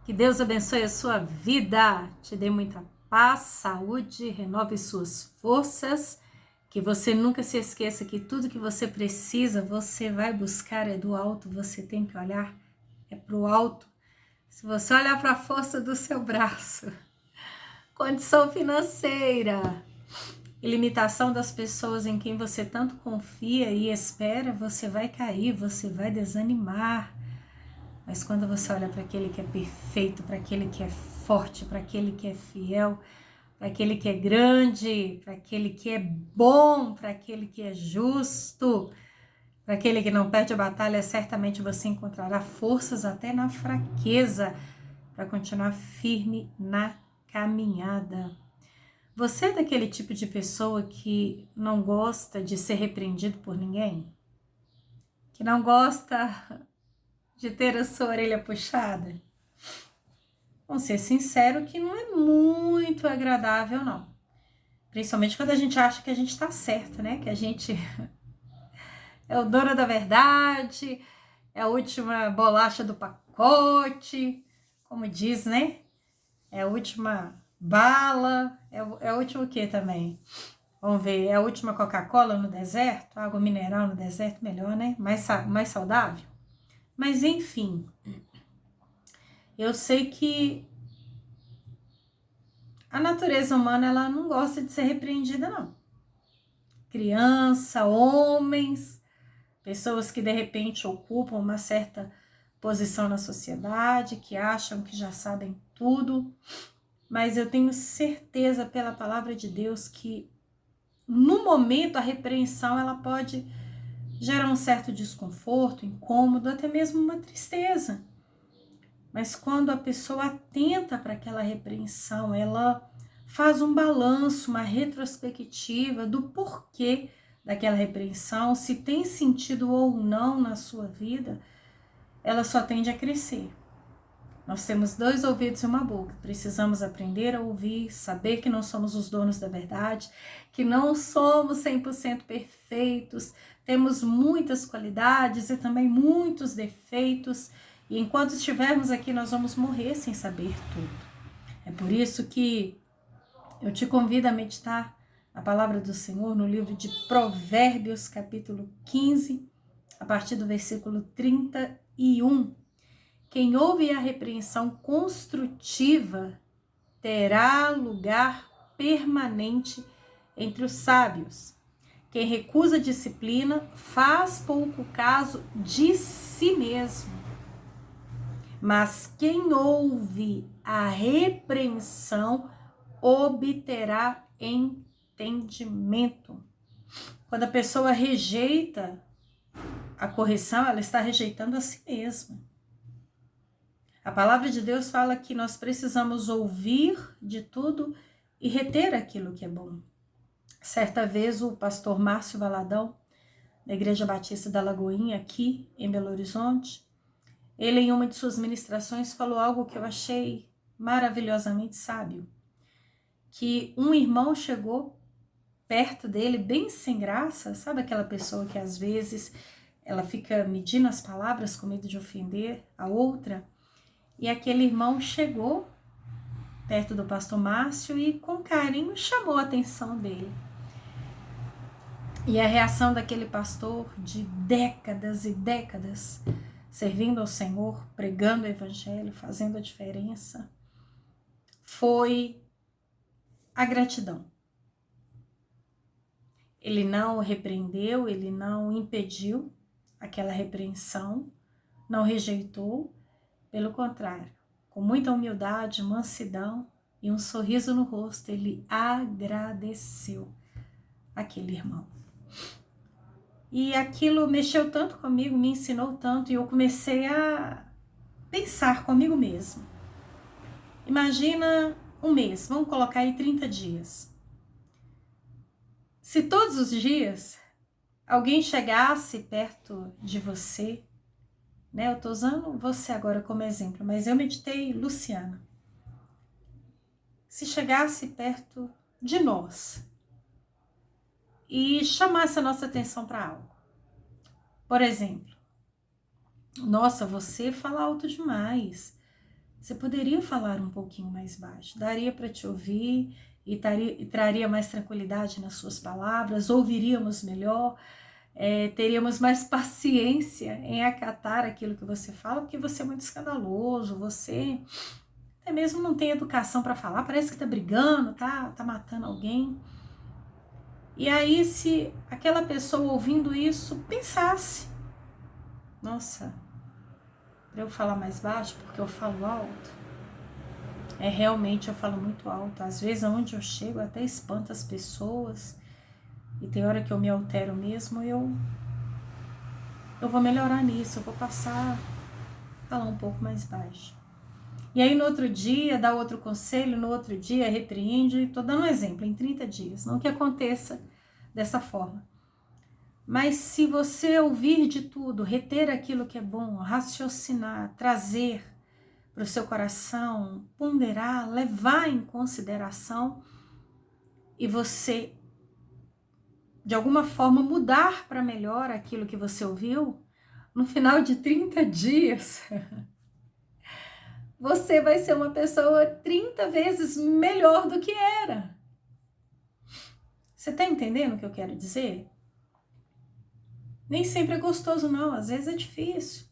Que Deus abençoe a sua vida, te dê muita paz, saúde, renove suas forças, que você nunca se esqueça que tudo que você precisa, você vai buscar é do alto, você tem que olhar é para o alto. Se você olhar para a força do seu braço, condição financeira e limitação das pessoas em quem você tanto confia e espera, você vai cair, você vai desanimar. Mas quando você olha para aquele que é perfeito, para aquele que é forte, para aquele que é fiel, para aquele que é grande, para aquele que é bom, para aquele que é justo, para aquele que não perde a batalha, certamente você encontrará forças até na fraqueza para continuar firme na caminhada. Você é daquele tipo de pessoa que não gosta de ser repreendido por ninguém? Que não gosta de ter a sua orelha puxada? Vamos ser sincero que não é muito agradável, não. Principalmente quando a gente acha que a gente está certo, né? Que a gente é o dono da verdade, é a última bolacha do pacote, como diz, né? É a última bala, é a última o quê também? Vamos ver, é a última Coca-Cola no deserto? Água mineral no deserto, melhor, né? Mais saudável? Mas enfim, eu sei que a natureza humana, ela não gosta de ser repreendida, não. Criança, homens, pessoas que de repente ocupam uma certa posição na sociedade, que acham que já sabem tudo, mas eu tenho certeza pela palavra de Deus que no momento a repreensão ela pode gerar um certo desconforto, incômodo, até mesmo uma tristeza. Mas quando a pessoa atenta para aquela repreensão, ela faz um balanço, uma retrospectiva do porquê daquela repreensão, se tem sentido ou não na sua vida, ela só tende a crescer. Nós temos 2 ouvidos e uma boca, precisamos aprender a ouvir, saber que não somos os donos da verdade, que não somos 100% perfeitos, temos muitas qualidades e também muitos defeitos, e enquanto estivermos aqui nós vamos morrer sem saber tudo. É por isso que eu te convido a meditar a palavra do Senhor no livro de Provérbios, capítulo 15, a partir do versículo 31. Quem ouve a repreensão construtiva terá lugar permanente entre os sábios. Quem recusa disciplina faz pouco caso de si mesmo. Mas quem ouve a repreensão obterá entendimento. Quando a pessoa rejeita a correção, ela está rejeitando a si mesma. A palavra de Deus fala que nós precisamos ouvir de tudo e reter aquilo que é bom. Certa vez o pastor Márcio Valadão, da Igreja Batista da Lagoinha, aqui em Belo Horizonte, ele em uma de suas ministrações falou algo que eu achei maravilhosamente sábio, que um irmão chegou perto dele bem sem graça, sabe aquela pessoa que às vezes ela fica medindo as palavras com medo de ofender a outra? E aquele irmão chegou perto do pastor Márcio e com carinho chamou a atenção dele. E a reação daquele pastor de décadas e décadas servindo ao Senhor, pregando o evangelho, fazendo a diferença, foi a gratidão. Ele não repreendeu, ele não impediu aquela repreensão, não rejeitou, pelo contrário, com muita humildade, mansidão e um sorriso no rosto, ele agradeceu aquele irmão. E aquilo mexeu tanto comigo, me ensinou tanto, e eu comecei a pensar comigo mesmo. Imagina um mês, vamos colocar aí 30 dias. Se todos os dias alguém chegasse perto de você, né? Eu tô usando você agora como exemplo, mas eu meditei Luciana. Se chegasse perto de nós e chamasse a nossa atenção para algo. Por exemplo, nossa, você fala alto demais. Você poderia falar um pouquinho mais baixo, daria para te ouvir e traria mais tranquilidade nas suas palavras, ouviríamos melhor, teríamos mais paciência em acatar aquilo que você fala, porque você é muito escandaloso, você até mesmo não tem educação para falar, parece que tá brigando, tá matando alguém. E aí, se aquela pessoa ouvindo isso pensasse, nossa, para eu falar mais baixo, porque eu falo alto. Realmente eu falo muito alto. Às vezes, aonde eu chego, até espanta as pessoas. E tem hora que eu me altero mesmo, eu vou melhorar nisso, eu vou passar a falar um pouco mais baixo. E aí, no outro dia, dá outro conselho, no outro dia, repreende. Estou dando um exemplo, em 30 dias. Não que aconteça dessa forma. Mas se você ouvir de tudo, reter aquilo que é bom, raciocinar, trazer para o seu coração, ponderar, levar em consideração e você, de alguma forma, mudar para melhor aquilo que você ouviu, no final de 30 dias, você vai ser uma pessoa 30 vezes melhor do que era. Você está entendendo o que eu quero dizer? Nem sempre é gostoso, não. Às vezes é difícil.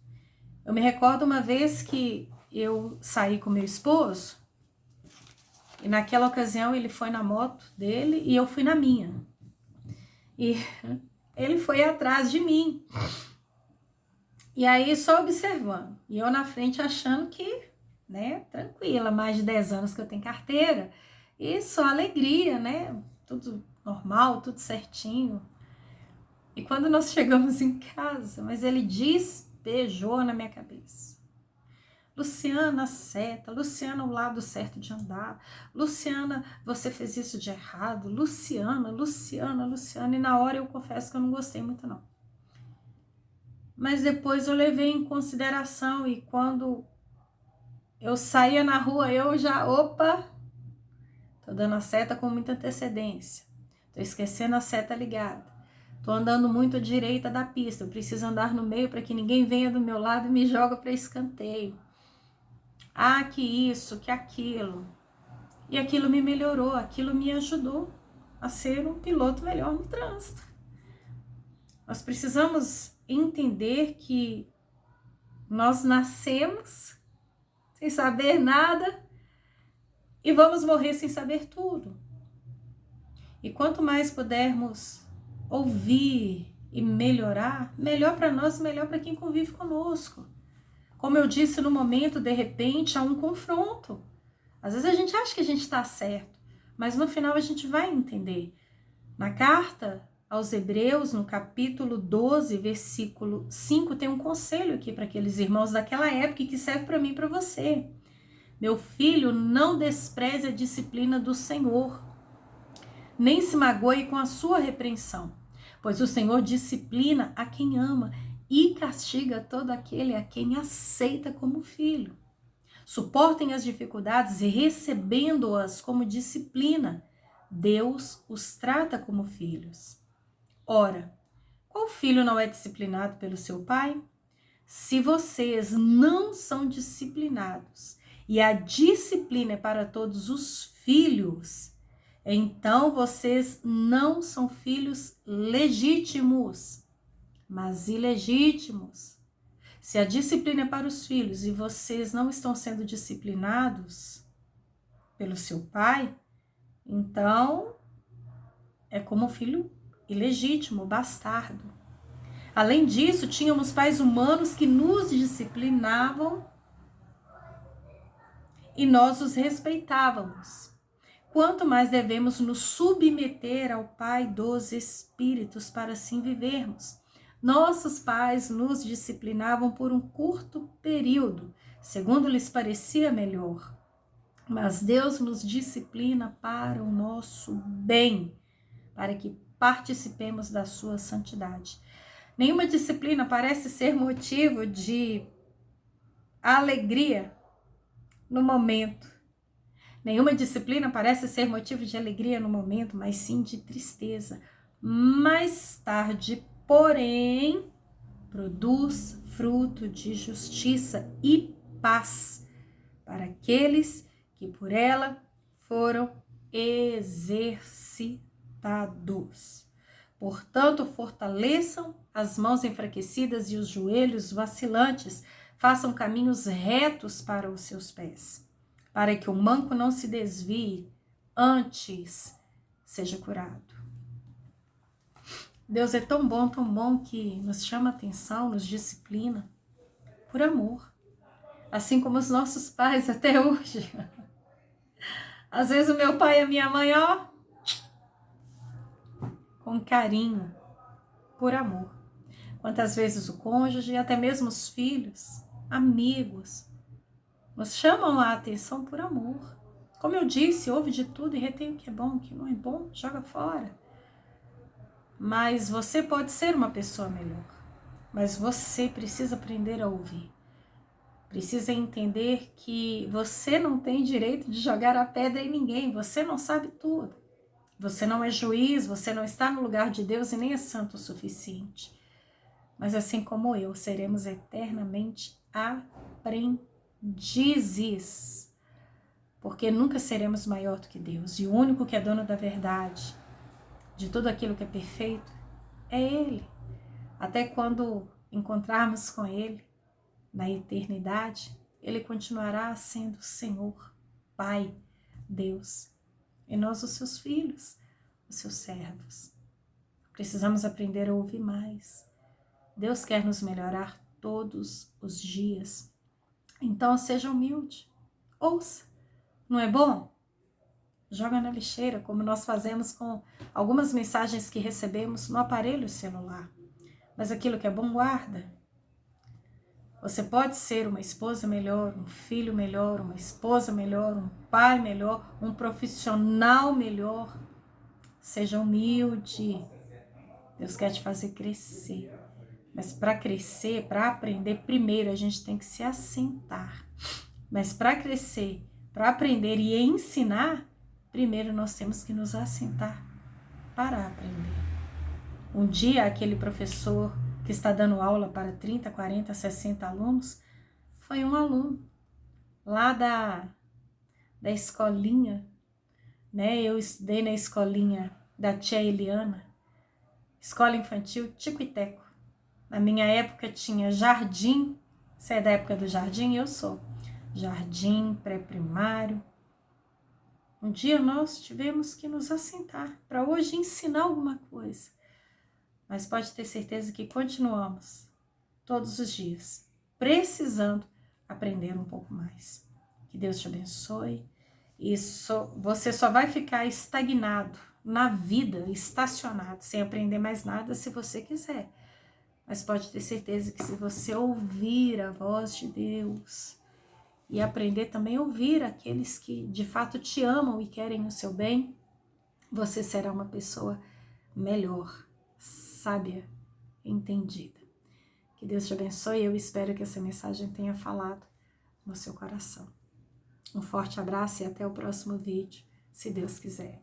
Eu me recordo uma vez que eu saí com meu esposo e naquela ocasião ele foi na moto dele e eu fui na minha. E ele foi atrás de mim. E aí só observando. E eu na frente achando que, né, tranquila, mais de 10 anos que eu tenho carteira. E só alegria, né? Tudo normal, tudo certinho. E quando nós chegamos em casa, mas ele despejou na minha cabeça. Luciana, seta. Luciana, o lado certo de andar. Luciana, você fez isso de errado. Luciana. E na hora eu confesso que eu não gostei muito, não. Mas depois eu levei em consideração e quando eu saía na rua, eu já, tô dando a seta com muita antecedência. Tô esquecendo a seta ligada. Tô andando muito à direita da pista. Eu preciso andar no meio para que ninguém venha do meu lado e me joga para escanteio. Ah, que isso, que aquilo. E aquilo me melhorou, aquilo me ajudou a ser um piloto melhor no trânsito. Nós precisamos entender que nós nascemos sem saber nada e vamos morrer sem saber tudo. E quanto mais pudermos ouvir e melhorar, melhor para nós, melhor para quem convive conosco. Como eu disse no momento, de repente, há um confronto. Às vezes a gente acha que a gente está certo, mas no final a gente vai entender. Na carta aos Hebreus, no capítulo 12, versículo 5, tem um conselho aqui para aqueles irmãos daquela época que serve para mim e para você. Meu filho, não despreze a disciplina do Senhor, nem se magoe com a sua repreensão, pois o Senhor disciplina a quem ama e castiga todo aquele a quem aceita como filho. Suportem as dificuldades e recebendo-as como disciplina, Deus os trata como filhos. Ora, qual filho não é disciplinado pelo seu pai? Se vocês não são disciplinados e a disciplina é para todos os filhos, então vocês não são filhos legítimos, mas ilegítimos. Se a disciplina é para os filhos e vocês não estão sendo disciplinados pelo seu pai, então é como um filho ilegítimo, bastardo. Além disso, tínhamos pais humanos que nos disciplinavam e nós os respeitávamos. Quanto mais devemos nos submeter ao Pai dos Espíritos para assim vivermos. Nossos pais nos disciplinavam por um curto período, segundo lhes parecia melhor. Mas Deus nos disciplina para o nosso bem, para que participemos da sua santidade. Nenhuma disciplina parece ser motivo de alegria no momento. Nenhuma disciplina parece ser motivo de alegria no momento, mas sim de tristeza. Mais tarde, porém, produz fruto de justiça e paz para aqueles que por ela foram exercitados. Portanto, fortaleçam as mãos enfraquecidas e os joelhos vacilantes, façam caminhos retos para os seus pés, para que o manco não se desvie, antes seja curado. Deus é tão bom que nos chama a atenção, nos disciplina, por amor. Assim como os nossos pais até hoje. Às vezes o meu pai e a minha mãe, ó, com carinho, por amor. Quantas vezes o cônjuge e até mesmo os filhos, amigos, nos chamam a atenção por amor. Como eu disse, ouve de tudo e retém o que é bom, o que não é bom, joga fora. Mas você pode ser uma pessoa melhor. Mas você precisa aprender a ouvir. Precisa entender que você não tem direito de jogar a pedra em ninguém. Você não sabe tudo. Você não é juiz, você não está no lugar de Deus e nem é santo o suficiente. Mas assim como eu, seremos eternamente aprendizes. Porque nunca seremos maior do que Deus. E o único que é dono da verdade, de tudo aquilo que é perfeito, é Ele. Até quando encontrarmos com Ele na eternidade, Ele continuará sendo Senhor, Pai, Deus. E nós, os seus filhos, os seus servos. Precisamos aprender a ouvir mais. Deus quer nos melhorar todos os dias. Então, seja humilde. Ouça. Não é bom? Joga na lixeira, como nós fazemos com algumas mensagens que recebemos no aparelho celular. Mas aquilo que é bom, guarda. Você pode ser uma esposa melhor, um filho melhor, uma esposa melhor, um pai melhor, um profissional melhor. Seja humilde. Deus quer te fazer crescer. Mas para crescer, para aprender, primeiro a gente tem que se assentar. Mas para crescer, para aprender e ensinar, primeiro nós temos que nos assentar para aprender. Um dia, aquele professor que está dando aula para 30, 40, 60 alunos, foi um aluno lá da escolinha, né? Eu estudei na escolinha da tia Eliana, escola infantil Tico e Teco. Na minha época tinha jardim, você é da época do jardim? Eu sou. Jardim, pré-primário. Um dia nós tivemos que nos assentar para hoje ensinar alguma coisa. Mas pode ter certeza que continuamos todos os dias precisando aprender um pouco mais. Que Deus te abençoe. Você só vai ficar estagnado na vida, estacionado, sem aprender mais nada se você quiser. Mas pode ter certeza que se você ouvir a voz de Deus e aprender também a ouvir aqueles que de fato te amam e querem o seu bem, você será uma pessoa melhor, sábia, entendida. Que Deus te abençoe. Eu espero que essa mensagem tenha falado no seu coração. Um forte abraço e até o próximo vídeo, se Deus quiser.